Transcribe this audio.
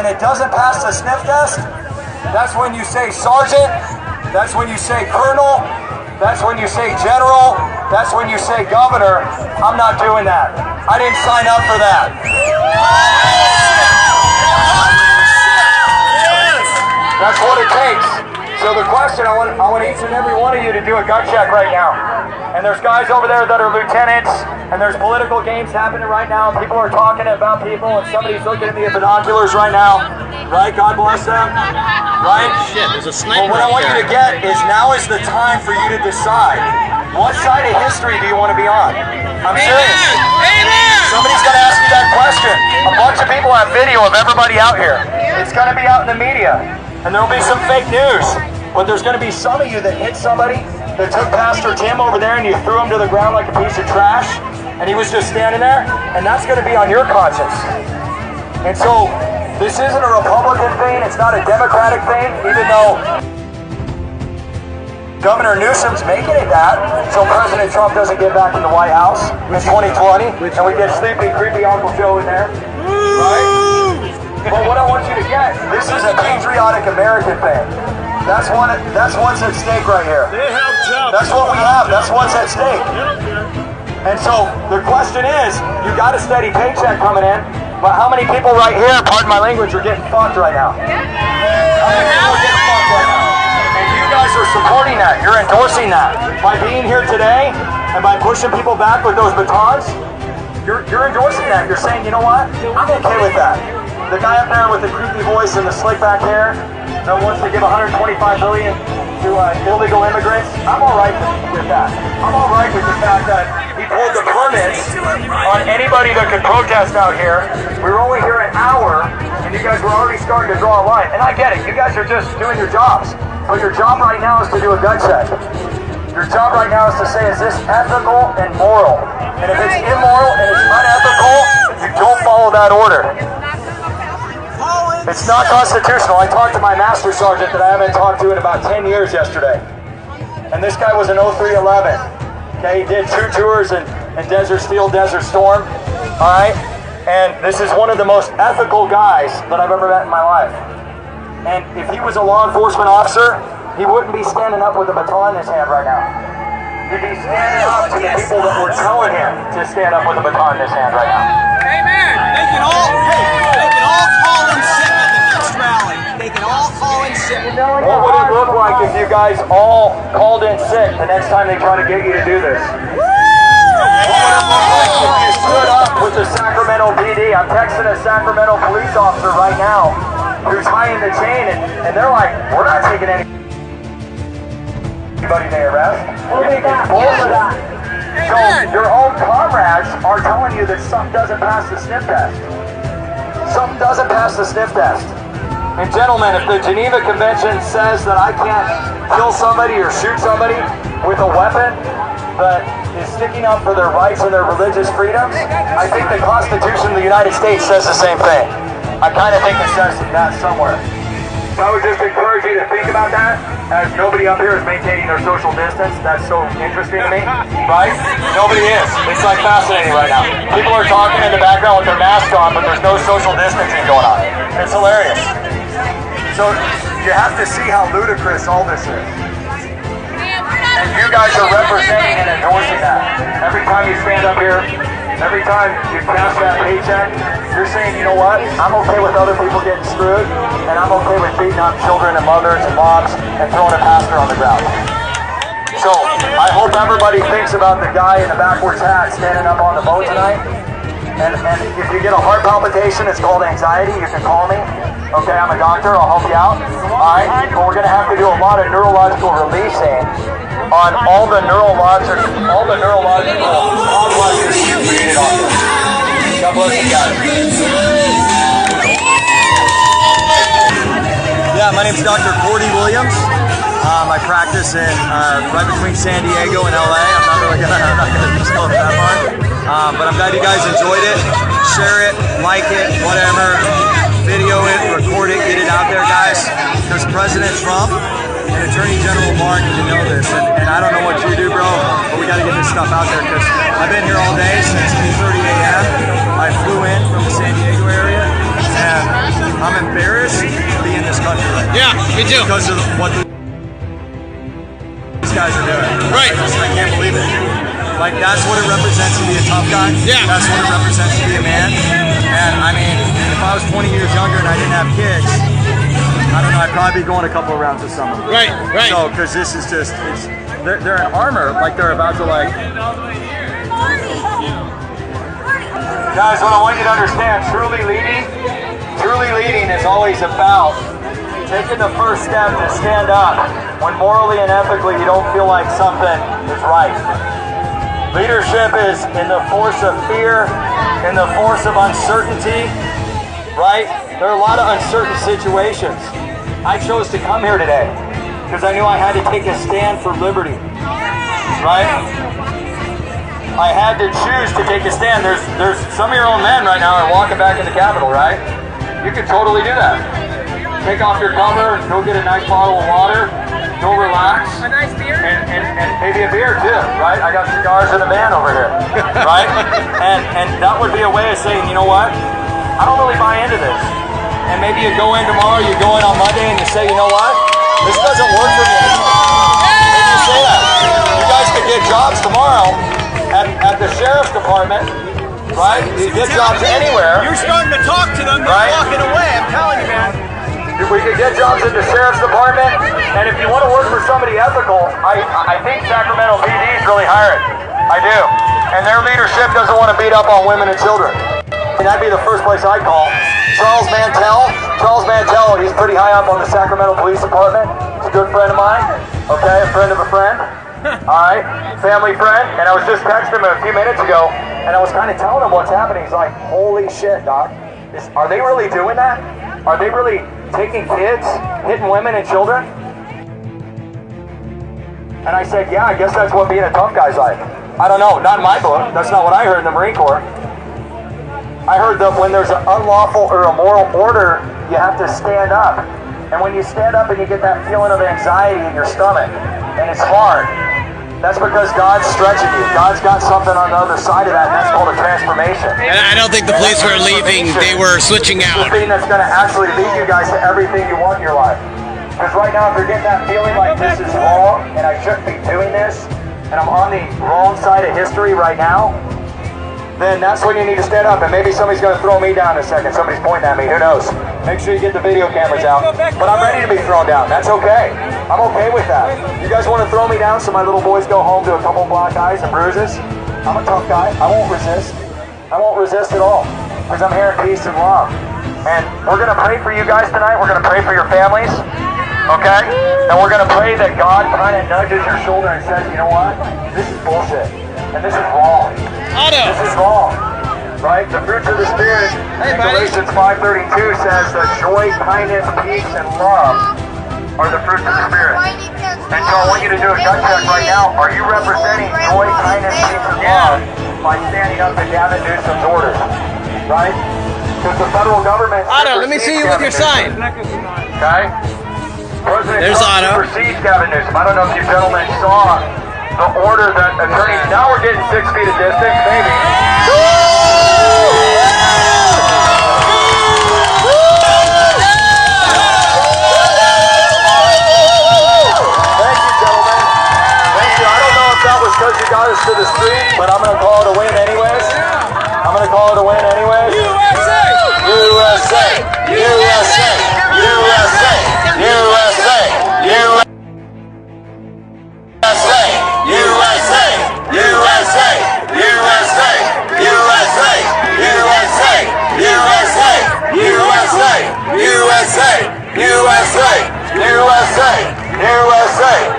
it doesn't pass the sniff test, that's when you say sergeant, that's when you say colonel, that's when you say general, that's when you say governor. I'm not doing that. I didn't sign up for that. That's what it takes. So the question, I want each and every one of you to do a gut check right now. And there's guys over there that are lieutenants, and there's political games happening right now. People are talking about people, and somebody's looking at me with binoculars right now. Right? God bless them. Right? Shit, there's a sniper. But what I want you to get is now is the time for you to decide. What side of history do you want to be on? I'm serious. Amen. Somebody's going to ask you that question. A bunch of people have video of everybody out here. It's going to be out in the media. And there'll be some fake news. But there's going to be some of you that hit somebody, that took Pastor Tim over there and you threw him to the ground like a piece of trash, and he was just standing there, and that's going to be on your conscience. And so, this isn't a Republican thing, it's not a Democratic thing, even though Governor Newsom's making it that, so President Trump doesn't get back in the White House in 2020, and we get sleepy, creepy Uncle Joe in there, right? But what I want you to get, this is a patriotic American thing. That's what's at stake right here. That's what we have. That's what's at stake. And so the question is, you got a steady paycheck coming in, but how many people right here, pardon my language, are getting fucked right now? How many people are getting fucked right now? And you guys are supporting that. You're endorsing that. By being here today and by pushing people back with those batons, you're endorsing that. You're saying, you know what? I'm okay with that. The guy up there with the creepy voice and the slick back hair that wants to give $125 billion to illegal immigrants, I'm all right with that. I'm all right with the fact that he pulled the permits on anybody that could protest out here. We were only here an hour, and you guys were already starting to draw a line. And I get it, you guys are just doing your jobs. But your job right now is to do a gut check. Your job right now is to say, is this ethical and moral? And if it's immoral and it's unethical, you don't follow that order. It's not constitutional. I talked to my master sergeant that I haven't talked to in about 10 years yesterday. And this guy was an 0311. Okay, he did 2 tours in Desert Steel, Desert Storm. Alright? And this is one of the most ethical guys that I've ever met in my life. And if he was a law enforcement officer, he wouldn't be standing up with a baton in his hand right now. He'd be standing up to the people that were telling him to stand up with a baton in his hand right now. Amen. They can all call in sick at the next rally. They can all call in sick. What would it look like if you guys all called in sick the next time they try to get you to do this? What would it look like if you stood up with the Sacramento PD? I'm texting a Sacramento police officer right now who's tying the chain, and they're like, we're not taking anybody they arrest. So your own comrades are telling you that something doesn't pass the sniff test. Something doesn't pass the sniff test. And gentlemen, if the Geneva Convention says that I can't kill somebody or shoot somebody with a weapon that is sticking up for their rights and their religious freedoms, I think the Constitution of the United States says the same thing. I kind of think it says that somewhere. So I would just encourage you to think about that, as nobody up here is maintaining their social distance. That's so interesting to me, right? Nobody is. It's like fascinating right now. People are talking in the background with their masks on, but there's no social distancing going on. It's hilarious. So you have to see how ludicrous all this is. And you guys are representing and endorsing that. Every time you stand up here, every time you cash that paycheck, you're saying, you know what, I'm okay with other people getting screwed, and I'm okay with beating up children and mothers and moms and throwing a pastor on the ground. So, I hope everybody thinks about the guy in the backwards hat standing up on the boat tonight. And if you get a heart palpitation, it's called anxiety, you can call me. Okay, I'm a doctor, I'll help you out. Alright, but we're going to have to do a lot of neurological releasing on all the neurological complexes you created on this. God bless you guys. Yeah, my name's Dr. Cordy Williams. I practice in right between San Diego and LA. I'm not gonna disclose that part. But I'm glad you guys enjoyed it. Share it, like it, whatever. Video it, record it, get it out there, guys. Because President Trump and Attorney General Barr need to know this. And I don't know what you do, bro, but we got to get this stuff out there. Because I've been here all day since 2:30 a.m. I flew in from the San Diego area, and I'm embarrassed to be in this country right now. Yeah, me too. Because of what these guys are doing. Right. I can't believe it. Like, that's what it represents to be a tough guy. Yeah. That's what it represents to be a man. And I mean, if I was 20 years younger and I didn't have kids, I don't know, I'd probably be going a couple of rounds with someone. Right. So, because this is just, they're in armor, like they're about to like. Guys, what I want you to understand, truly leading is always about taking the first step to stand up when morally and ethically you don't feel like something is right. Leadership is in the force of fear, in the force of uncertainty, right? There are a lot of uncertain situations. I chose to come here today because I knew I had to take a stand for liberty, right? I had to choose to take a stand. There's some of your own men right now are walking back in the Capitol, right? You could totally do that. Take off your cover, go get a nice bottle of water, go relax. A nice beer? And maybe a beer too, right? I got cigars in the van over here, right? And that would be a way of saying, you know what? I don't really buy into this. And maybe you go in tomorrow, you go in on Monday and you say, you know what? This doesn't work for me. Maybe you say that. You guys could get jobs tomorrow at the sheriff's department, right? You get jobs anywhere. You're starting to talk to them. They're Right. walking away. I'm telling you, man. We could get jobs at the sheriff's department, and if you want to work for somebody ethical, I think Sacramento PD is really hiring. I do. And their leadership doesn't want to beat up on women and children. And that'd be the first place I'd call. Charles Mantell, he's pretty high up on the Sacramento Police Department. He's a good friend of mine, okay, a friend of a friend. All right, family friend. And I was just texting him a few minutes ago, and I was kind of telling him what's happening. He's like, holy shit, Doc. Are they really doing that? Are they really taking kids, hitting women and children? And I said, yeah, I guess that's what being a tough guy's like. I don't know, not in my book. That's not what I heard in the Marine Corps. I heard that when there's an unlawful or immoral order, you have to stand up. And when you stand up and you get that feeling of anxiety in your stomach, and it's hard, that's because God's stretching you. God's got something on the other side of that, and that's called a transformation. And I don't think the police were leaving. They were switching It's out. the thing that's going to actually lead you guys to everything you want in your life. Because right now, if you're getting that feeling like this is wrong, and I shouldn't be doing this, and I'm on the wrong side of history right now, then that's when you need to stand up. And maybe somebody's going to throw me down in a second. Somebody's pointing at me. Who knows? Make sure you get the video cameras out. But I'm ready to be thrown down. That's okay. I'm okay with that. You guys want to throw me down so my little boys go home to a couple black eyes and bruises? I'm a tough guy. I won't resist. I won't resist at all. Because I'm here in peace and love. And we're going to pray for you guys tonight. We're going to pray for your families. Okay? And we're going to pray that God kind of nudges your shoulder and says, you know what? This is bullshit. And this is wrong. This is wrong. Right? The fruits of the Spirit in Galatians 5:32 says that joy, kindness, peace, and love are the fruits of the Spirit. And so I want you to do a gut check right now. Are you representing joy, kindness, peace, and love by standing up to Gavin Newsom's orders? Right? Because the federal government... Otto, let me see you with your sign. Okay? President There's Trump Otto. supersedes Gavin Newsom. I don't know if you gentlemen saw the order that attorneys... Now we're getting 6 feet of distance, maybe. Because you got us to the street, but I'm going to call it a win anyways. I'm going to call it a win anyways. USA! USA! USA! USA! USA! USA! USA! USA! USA! USA! USA! USA! USA! USA! USA! USA! USA!